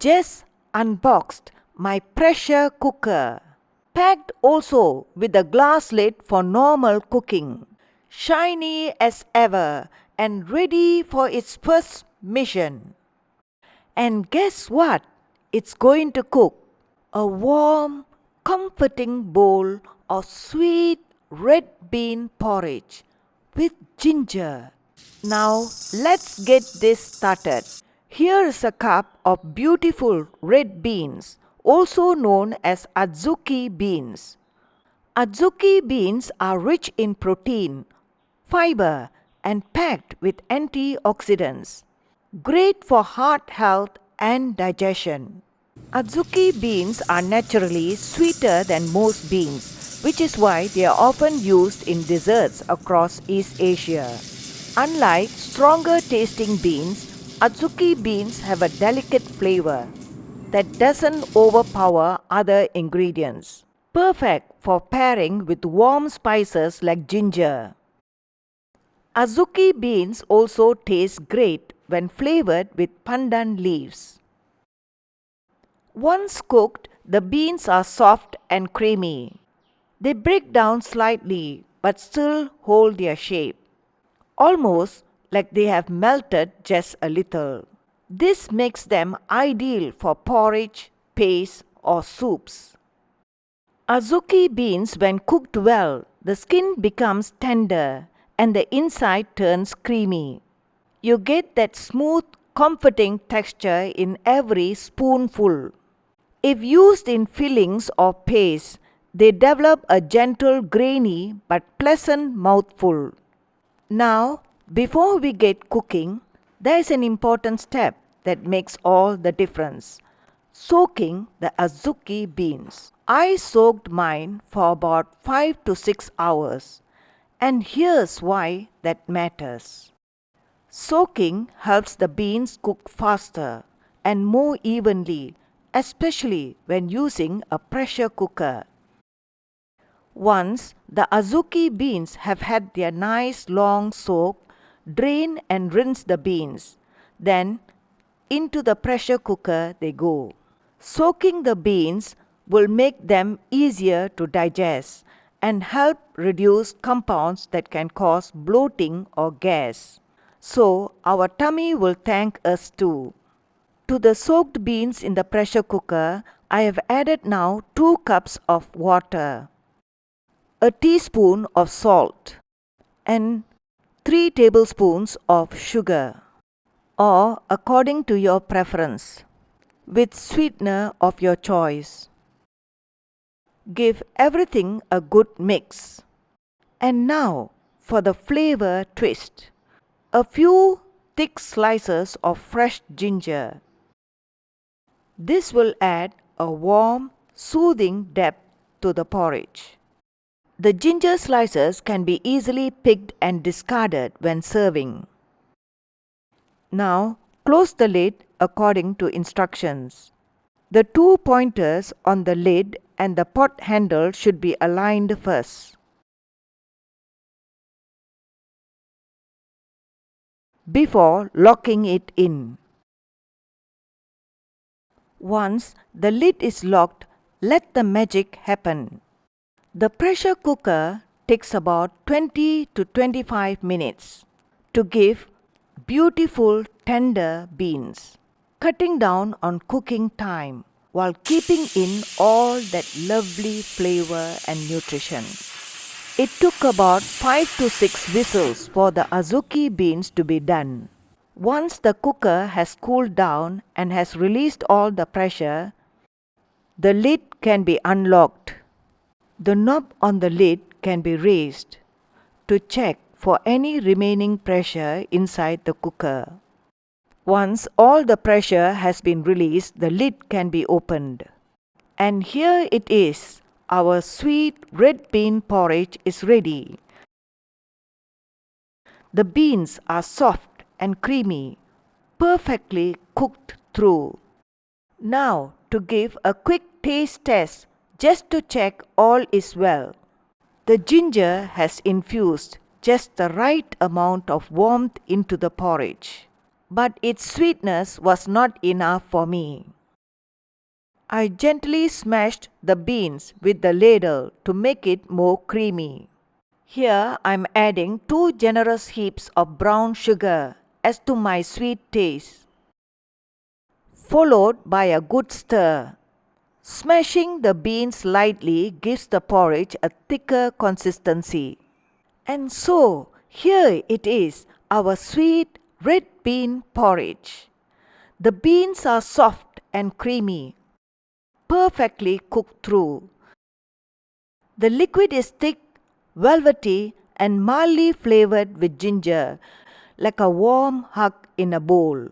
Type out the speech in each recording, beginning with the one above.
Just unboxed my pressure cooker. Packed also with a glass lid for normal cooking. Shiny as ever and ready for its first mission. And guess what? It's going to cook a warm, comforting bowl of sweet red bean porridge with ginger. Now let's get this started. Here is a cup of beautiful red beans, also known as Adzuki beans. Adzuki beans are rich in protein, fiber, and packed with antioxidants, great for heart health and digestion. Adzuki beans are naturally sweeter than most beans, which is why they are often used in desserts across East Asia. Unlike stronger tasting beans, Adzuki beans have a delicate flavor that doesn't overpower other ingredients. Perfect for pairing with warm spices like ginger. Adzuki beans also taste great when flavored with pandan leaves. Once cooked, the beans are soft and creamy. They break down slightly but still hold their shape, almost like they have melted just a little. This makes them ideal for porridge, paste, or soups. Adzuki beans, when cooked well, the skin becomes tender and the inside turns creamy. You get that smooth, comforting texture in every spoonful. If used in fillings or paste, they develop a gentle, grainy but pleasant mouthful. Now, before we get cooking, there is an important step that makes all the difference: soaking the Adzuki beans. I soaked mine for about 5 to 6 hours, and here's why that matters. Soaking helps the beans cook faster and more evenly, especially when using a pressure cooker. Once the Adzuki beans have had their nice long soak, drain and rinse the beans. Then into the pressure cooker they go. Soaking the beans will make them easier to digest and help reduce compounds that can cause bloating or gas. So our tummy will thank us too. To the soaked beans in the pressure cooker, I have added now 2 cups of water, a teaspoon of salt, and 3 tablespoons of sugar, or according to your preference, with sweetener of your choice. Give everything a good mix. And now for the flavor twist: a few thick slices of fresh ginger. This will add a warm, soothing depth to the porridge. The ginger slices can be easily picked and discarded when serving. Now, close the lid according to instructions. The 2 pointers on the lid and the pot handle should be aligned first. Before locking it in. Once the lid is locked, let the magic happen. The pressure cooker takes about 20 to 25 minutes to give beautiful tender beans, cutting down on cooking time while keeping in all that lovely flavor and nutrition. It took about 5 to 6 whistles for the Adzuki beans to be done. Once the cooker has cooled down and has released all the pressure, the lid can be unlocked. The knob on the lid can be raised to check for any remaining pressure inside the cooker. Once all the pressure has been released, the lid can be opened. And here it is. Our sweet red bean porridge is ready. The beans are soft and creamy, perfectly cooked through. Now to give a quick taste test just to check all is well. The ginger has infused just the right amount of warmth into the porridge, but its sweetness was not enough for me. I gently smashed the beans with the ladle to make it more creamy. Here I am adding 2 generous heaps of brown sugar as to my sweet taste, followed by a good stir. Smashing the beans lightly gives the porridge a thicker consistency. And so, here it is, our sweet red bean porridge. The beans are soft and creamy, perfectly cooked through. The liquid is thick, velvety, and mildly flavored with ginger, like a warm hug in a bowl.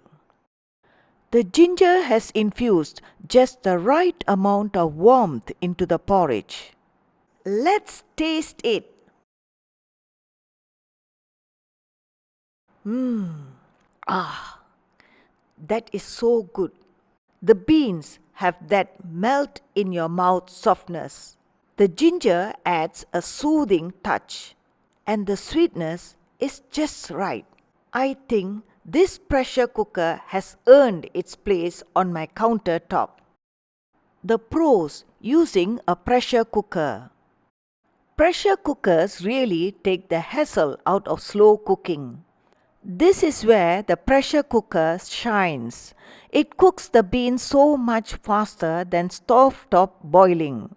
The ginger has infused just the right amount of warmth into the porridge. Let's taste it. That is so good. The beans have that melt in your mouth softness. The ginger adds a soothing touch, and the sweetness is just right. I think this pressure cooker has earned its place on my countertop. The pros using a pressure cooker. Pressure cookers really take the hassle out of slow cooking. This is where the pressure cooker shines. It cooks the beans so much faster than stovetop boiling.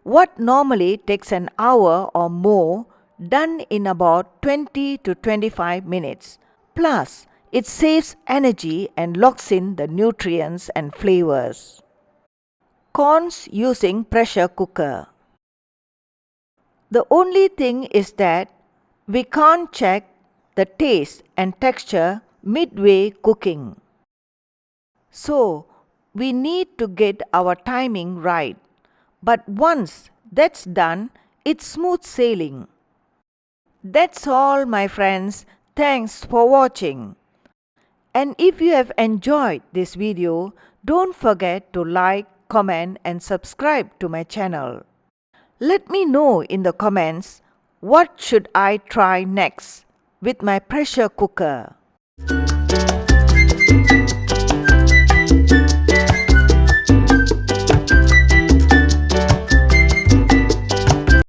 What normally takes an hour or more, done in about 20 to 25 minutes. Plus, it saves energy and locks in the nutrients and flavors. Cons using pressure cooker. The only thing is that we can't check the taste and texture midway cooking. So, we need to get our timing right. But once that's done, it's smooth sailing. That's all, my friends. Thanks for watching. And if you have enjoyed this video, don't forget to like, comment and subscribe to my channel. Let me know in the comments what should I try next with my pressure cooker.